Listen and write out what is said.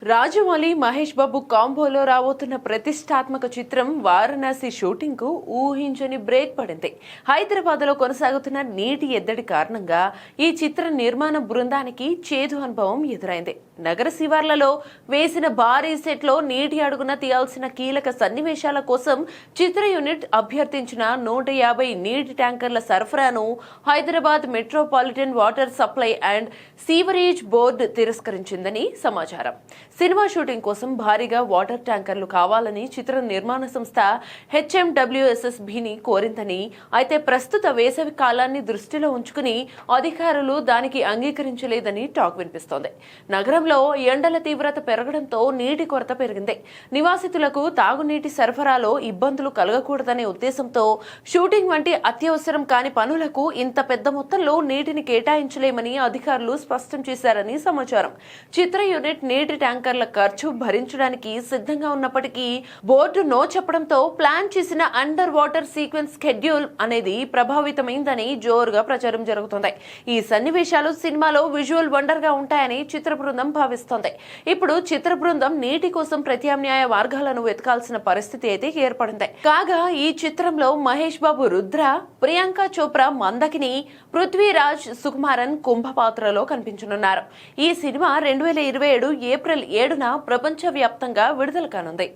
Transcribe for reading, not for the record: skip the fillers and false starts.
రాజమౌళి మహేష్ బాబు కాంబోలో రాబోతున్న ప్రతిష్టాత్మక చిత్రం వారణాసి షూటింగ్ కు ఊహించని బ్రేక్ పడింది. హైదరాబాద్ లో కొనసాగుతున్న నీటి ఎద్దడి కారణంగా ఈ చిత్ర నిర్మాణ బృందానికి చేదు అనుభవం ఎదురైంది. నగర శివార్లలో వేసిన భారీ సెట్ లో నీటి అడుగున తీయాల్సిన కీలక సన్నివేశాల కోసం చిత్ర యూనిట్ అభ్యర్థించిన 150 నీటి ట్యాంకర్ల సరఫరాను Hyderabad metropolitan water supply and sewerage board తిరస్కరించిందని సమాచారం. సినిమా షూటింగ్ కోసం భారీగా వాటర్ ట్యాంకర్లు కావాలని చిత్ర నిర్మాణ సంస్థ HMWSSBని కోరిందని, అయితే ప్రస్తుత వేసవి కాలాన్ని దృష్టిలో ఉంచుకుని అధికారులు దానికి అంగీకరించలేదని టాక్ వినిపిస్తోంది. నగరంలో ఎండల తీవ్రత పెరగడంతో నీటి కొరత పెరిగింది. నివాసితులకు తాగునీటి సరఫరాలో ఇబ్బందులు కలగకూడదనే ఉద్దేశంతో షూటింగ్ వంటి అత్యవసరం కాని పనులకు ఇంత పెద్ద మొత్తంలో నీటిని కేటాయించలేమని అధికారులు స్పష్టం చేశారని సమాచారం. చిత్ర యూనిట్ నీటి ట్యాంకర్ల ఖర్చు భరించడానికి సిద్ధంగా ఉన్నప్పటికీ బోర్డు నో చెప్పడంతో ప్లాన్ చేసిన అండర్ వాటర్ సీక్వెన్స్ షెడ్యూల్ అనేది ప్రభావితమైందని జోరుగా ప్రచారం జరుగుతోంది. ఈ సన్నివేశాలు సినిమాలో విజువల్ వండర్ గా ఉంటాయని చిత్ర బృందం భావిస్తోంది. ఇప్పుడు చిత్ర బృందం నీటి కోసం ప్రత్యామ్నాయ మార్గాలను వెతకాల్సిన పరిస్థితి అయితే ఏర్పడింది. కాగా ఈ చిత్రంలో మహేష్ బాబు రుద్ర, ప్రియాంక చోప్రా మందకిని, పృథ్వీరాజ్ సుకుమారన్ కుంభ పాత్రలో కనిపించనున్నారు. ఈ సినిమా 2027 ఏప్రిల్ 7న ప్రపంచవ్యాప్తంగా విడుదల కానుంది.